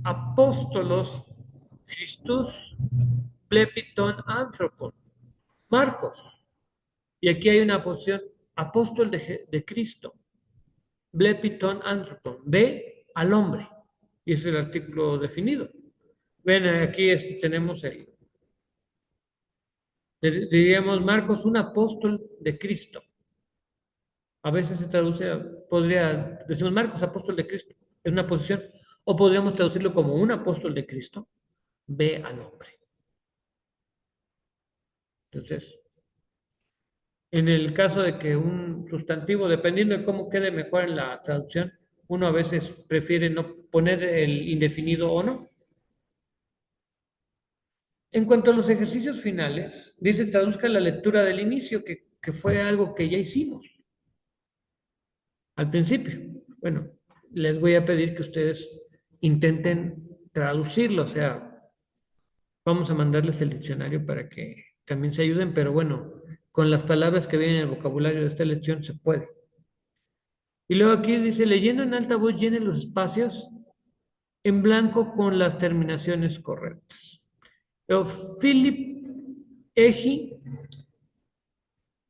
apóstolos Christus plepiton anthropon. Marcos. Y aquí hay una posición, apóstol de Cristo. Blepiton anthropon. Ve al hombre. Y es el artículo definido. Ven, aquí tenemos diríamos Marcos, un apóstol de Cristo. A veces se traduce, decimos Marcos, apóstol de Cristo, es una posición, o podríamos traducirlo como un apóstol de Cristo, ve al hombre. Entonces, en el caso de que un sustantivo, dependiendo de cómo quede mejor en la traducción, uno a veces prefiere no poner el indefinido o no. En cuanto a los ejercicios finales, dice traduzca la lectura del inicio, que fue algo que ya hicimos al principio. Bueno, les voy a pedir que ustedes intenten traducirlo, o sea, vamos a mandarles el diccionario para que también se ayuden, pero bueno, con las palabras que vienen en el vocabulario de esta lección se puede. Y luego aquí dice, leyendo en alta voz, llenen los espacios en blanco con las terminaciones correctas. Pero Philip Eji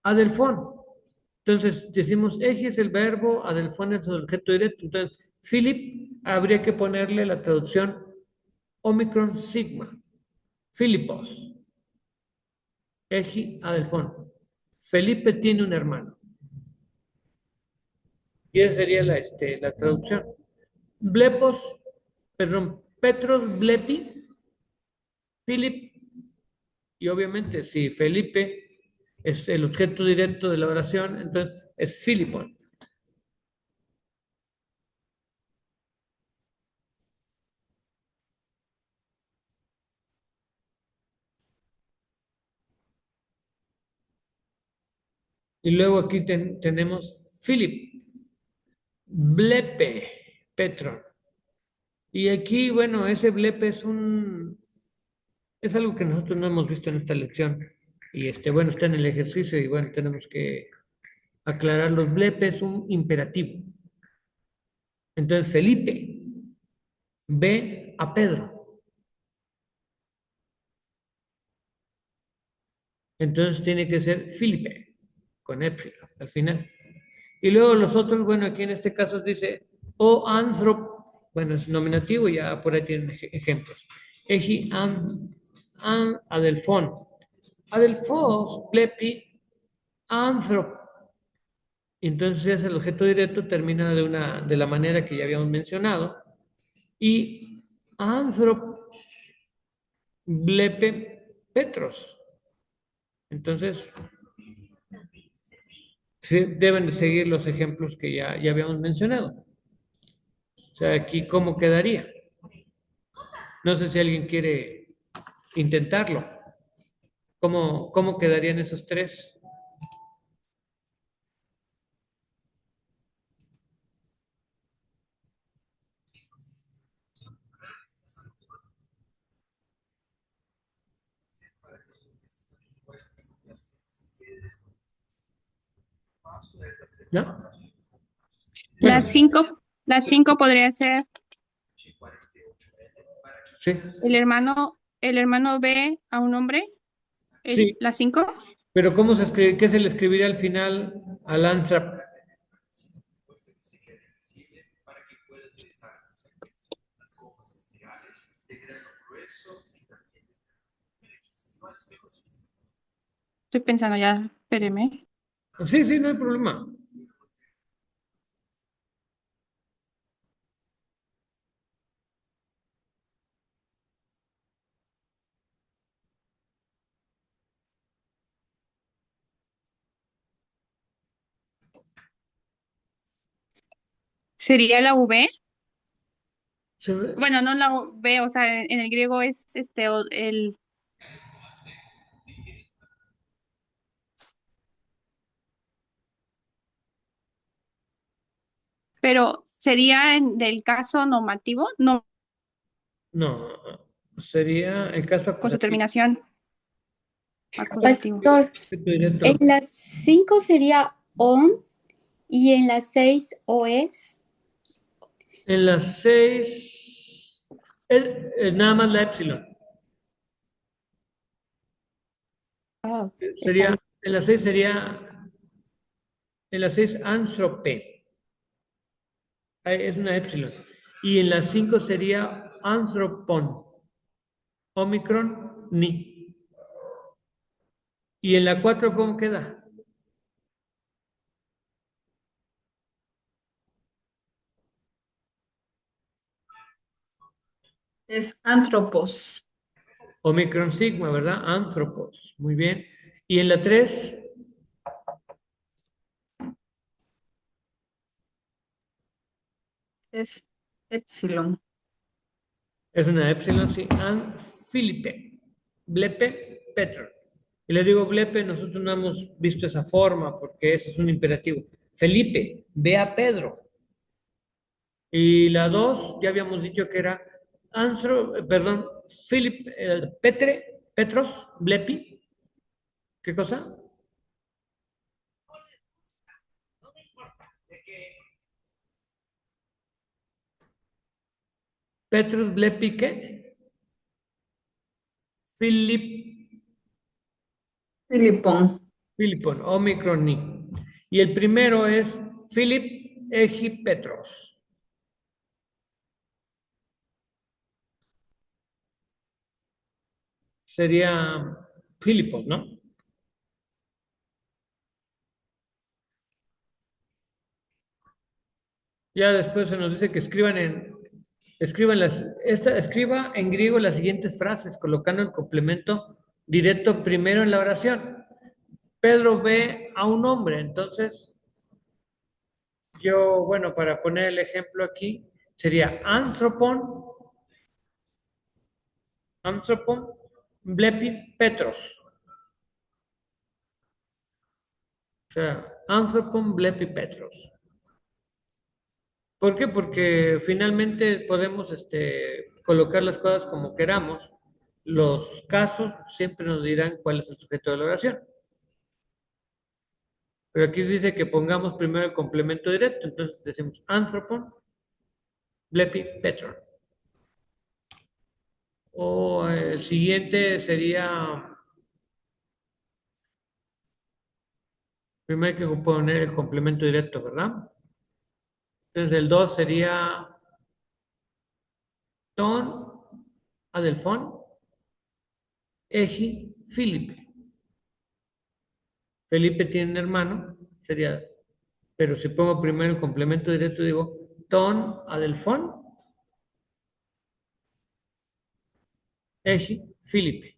Adelfón. Entonces decimos, Eji es el verbo, Adelfón es el objeto directo. Entonces, Philip habría que ponerle la traducción Omicron Sigma. Filipos. Eji Adelfón. Felipe tiene un hermano. Y esa sería la traducción. Blepos, perdón, Petros Blepi, Philip, y obviamente si Felipe es el objeto directo de la oración, entonces es Filipón. Y luego aquí tenemos Philip, Blepe, Petron. Y aquí, bueno, ese blepe es algo que nosotros no hemos visto en esta lección. Y bueno, está en el ejercicio y bueno, tenemos que aclarar. Los blepe es un imperativo. Entonces, Felipe ve a Pedro. Entonces tiene que ser Filipe, con épsilon al final. Y luego los otros, bueno, aquí en este caso dice, o anthrop, bueno, es nominativo, ya por ahí tienen ejemplos. Eji an adelfón. Adelfos, plepi, anthrop. Entonces ya el objeto directo termina de la manera que ya habíamos mencionado. Y anthrop, blepe, petros. Entonces, sí, deben de seguir los ejemplos que ya habíamos mencionado. O sea, aquí, ¿cómo quedaría? No sé si alguien quiere intentarlo. ¿Cómo quedarían esos tres? ¿No? Bueno, Las cinco podría ser sí, el hermano ve a un hombre, sí, las cinco. pero ¿qué se le escribiría al final al ANSRAP? Estoy pensando ya, espéreme. Sí, sí, no hay problema. ¿Sería la V? Se ve- Bueno, no la V, o sea, en el griego es pero sería del caso normativo, no No, sería el caso con su acusativo. terminación acusativo. Pastor, Efecto en directo. las 5 sería on y en las 6 o es. En las 6, es nada más la épsilon. Ah, está Sería, bien. en las 6 sería, en las 6 anthrope, es una épsilon. Y en las 5 sería anthropon, omicron, ni. Y en la 4, ¿cómo queda? Es antropos. Omicron sigma, ¿verdad? Anthropos, muy bien. Y en la 3 Es epsilon. es una épsilon, sí, an Filipe, blepe, petro. Y le digo blepe, nosotros no hemos visto esa forma porque ese es un imperativo. Felipe, ve a Pedro. Y la 2 ya habíamos dicho que era perdón, Philip, Petros, Blepi, ¿qué cosa? Petrus, Blepi, ¿qué? Philip, Filipón. Filipon, Omicron, ni. Y el primero es Philip, Egi, Petros. Sería Filipos, ¿no? Ya después se nos dice que escriba en griego las siguientes frases, colocando el complemento directo primero en la oración. Pedro ve a un hombre, entonces yo, bueno, para poner el ejemplo aquí, sería anthropon, blepi, petros. O sea, anthropon, blepi, petros. ¿Por qué? Porque finalmente podemos colocar las cosas como queramos. Los casos siempre nos dirán cuál es el sujeto de la oración. Pero aquí dice que pongamos primero el complemento directo. Entonces decimos anthropon, blepi, petron. O el siguiente sería, primero hay que poner el complemento directo, ¿verdad? Entonces el 2 sería ton, adelfón, eji, Felipe. Felipe tiene un hermano, sería, pero si pongo primero el complemento directo, digo ton, adelfón, eji, Felipe.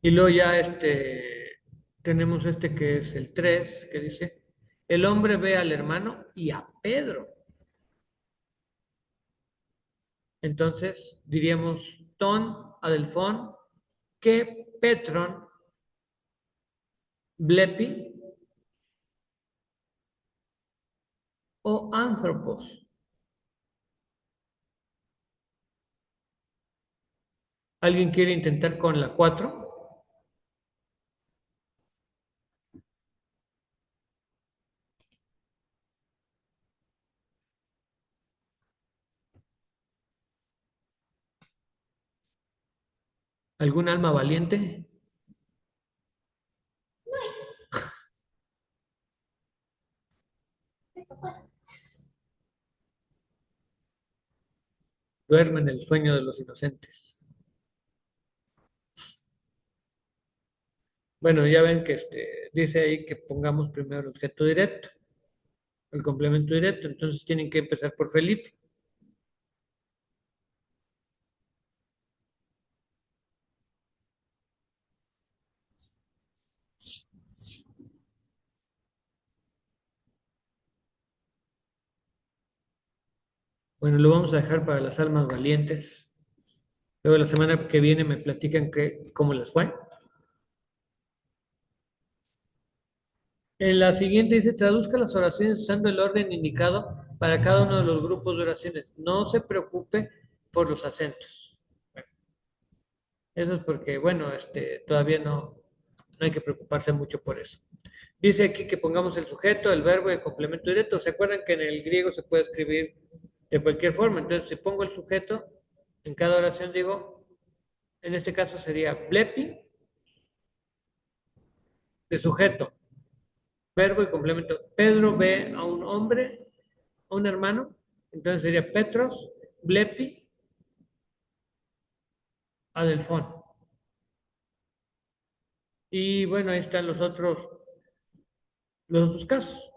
Y luego ya tenemos que es el 3 que dice, el hombre ve al hermano y a Pedro. Entonces diríamos ton, adelfón, que petron, blepi o anthropos. ¿Alguien quiere intentar con la 4? ¿Algún alma valiente? Duerme en el sueño de los inocentes. Bueno, ya ven que dice ahí que pongamos primero el objeto directo, el complemento directo, entonces tienen que empezar por Felipe. Bueno, lo vamos a dejar para las almas valientes. Luego la semana que viene me platican cómo les fue. En la siguiente dice, traduzca las oraciones usando el orden indicado para cada uno de los grupos de oraciones. No se preocupe por los acentos. Eso es porque, bueno, todavía no hay que preocuparse mucho por eso. Dice aquí que pongamos el sujeto, el verbo y el complemento directo. ¿Se acuerdan que en el griego se puede escribir de cualquier forma? Entonces, si pongo el sujeto, en cada oración digo, en este caso sería blepi, de sujeto, verbo y complemento. Pedro ve a un hombre, a un hermano, entonces sería Petros, blepi, adelfón. Y bueno, ahí están los otros casos.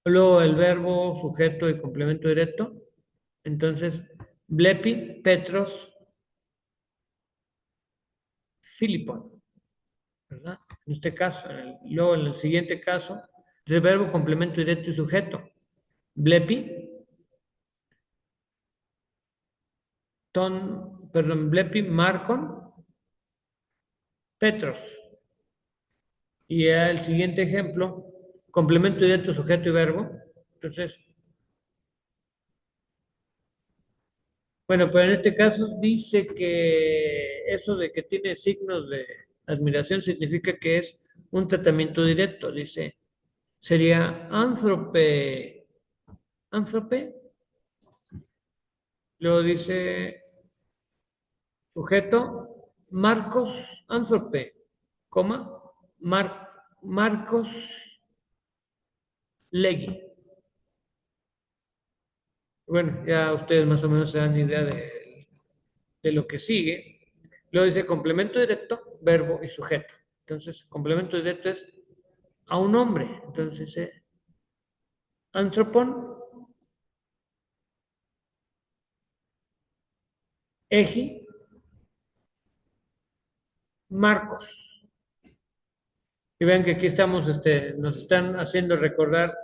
Luego el verbo, sujeto y complemento directo. Entonces, blepi, Petros, Filipón, ¿verdad? En este caso, luego en el siguiente caso, el verbo, complemento directo y sujeto. Blepi, blepi, Marcon, Petros. Y el siguiente ejemplo, complemento directo, sujeto y verbo. Entonces, bueno, pero en este caso dice que eso de que tiene signos de admiración significa que es un tratamiento directo. Dice, sería ánthrope, luego dice sujeto, Marcos, ánthrope, coma, Marcos Legui. Bueno, ya ustedes más o menos se dan idea de lo que sigue. Luego dice complemento directo, verbo y sujeto. Entonces, complemento directo es a un hombre. Entonces dice anthropon, eji, Marcos. Y vean que aquí estamos, nos están haciendo recordar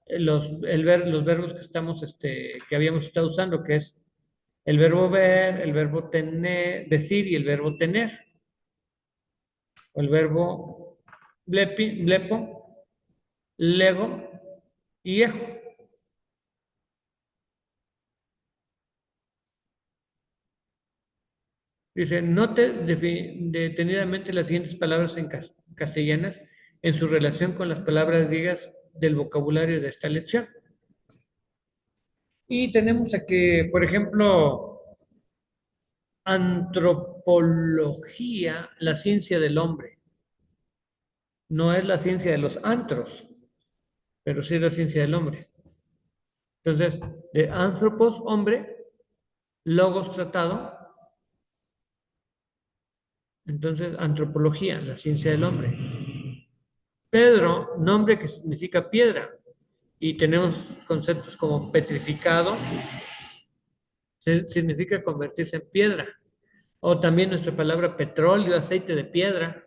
los verbos que estamos, que habíamos estado usando, que es el verbo ver, el verbo tener, decir y el verbo tener. O el verbo blepo, lego y ejo. Dice, note detenidamente las siguientes palabras en castellanas en su relación con las palabras griegas del vocabulario de esta lección. Y tenemos aquí, por ejemplo, antropología, la ciencia del hombre. No es la ciencia de los antros, pero sí es la ciencia del hombre. Entonces, de anthropos, hombre, logos, tratado. Entonces, antropología, la ciencia del hombre. Pedro, nombre que significa piedra. Y tenemos conceptos como petrificado, significa convertirse en piedra. O también nuestra palabra petróleo, aceite de piedra.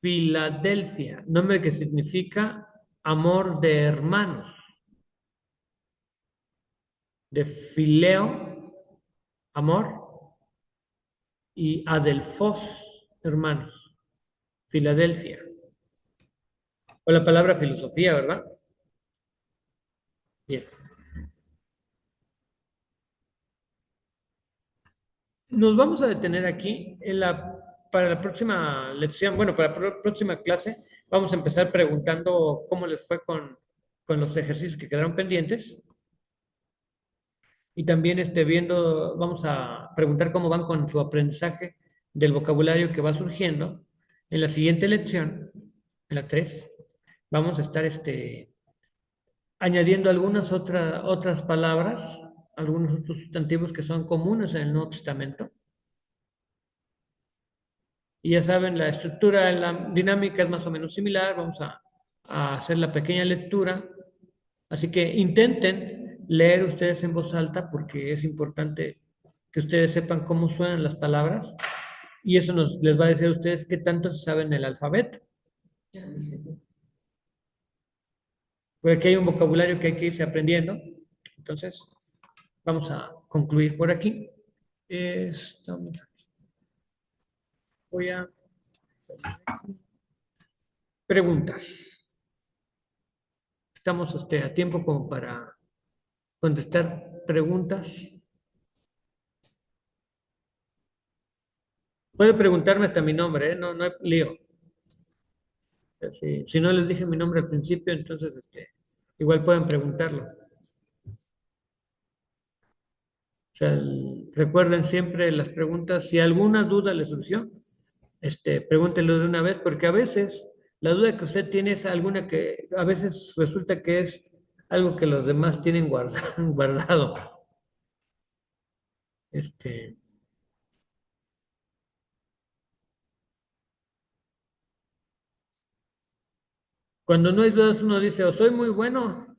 Filadelfia, nombre que significa amor de hermanos. De fileo, amor, y adelfos, hermanos. Filadelfia. O la palabra filosofía, ¿verdad? Bien. Nos vamos a detener aquí para la próxima lección, bueno, para la próxima clase, vamos a empezar preguntando cómo les fue con los ejercicios que quedaron pendientes y también vamos a preguntar cómo van con su aprendizaje del vocabulario que va surgiendo. En la siguiente lección, en la 3, vamos a estar añadiendo algunas otras palabras, algunos otros sustantivos que son comunes en el Nuevo Testamento. Y ya saben, la estructura, la dinámica es más o menos similar. Vamos a hacer la pequeña lectura. Así que intenten leer ustedes en voz alta porque es importante que ustedes sepan cómo suenan las palabras y eso les va a decir a ustedes qué tanto se saben el alfabeto. Porque aquí hay un vocabulario que hay que irse aprendiendo. Entonces, vamos a concluir por aquí. Estamos aquí. Voy a preguntas. Estamos a tiempo como para contestar preguntas. Puede preguntarme hasta mi nombre, ¿eh? No, no hay lío. Si no les dije mi nombre al principio, entonces igual pueden preguntarlo. O sea, recuerden siempre las preguntas. Si alguna duda les surgió, pregúntenlo de una vez, porque a veces la duda que usted tiene es alguna que a veces resulta que es algo que los demás tienen guardado. Este, Cuando no hay dudas, uno dice, o soy muy bueno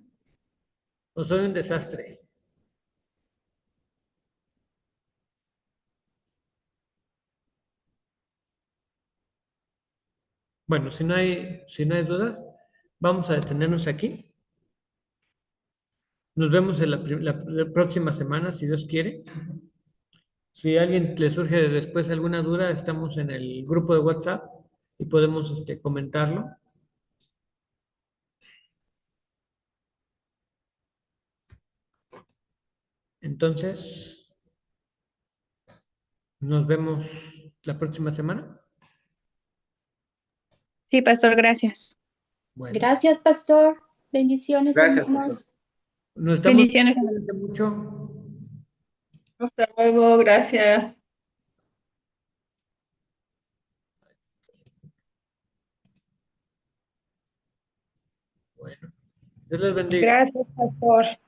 o soy un desastre. Bueno, si no hay dudas, vamos a detenernos aquí. Nos vemos en la próxima semana, si Dios quiere. Si a alguien le surge después alguna duda, estamos en el grupo de WhatsApp y podemos comentarlo. Entonces, nos vemos la próxima semana. Sí, pastor, gracias. Bueno, Gracias, pastor. Bendiciones, Gracias, hermanos. nos estamos Bendiciones. viendo mucho. Hasta luego, gracias. Bueno, Dios les bendiga. Gracias, pastor.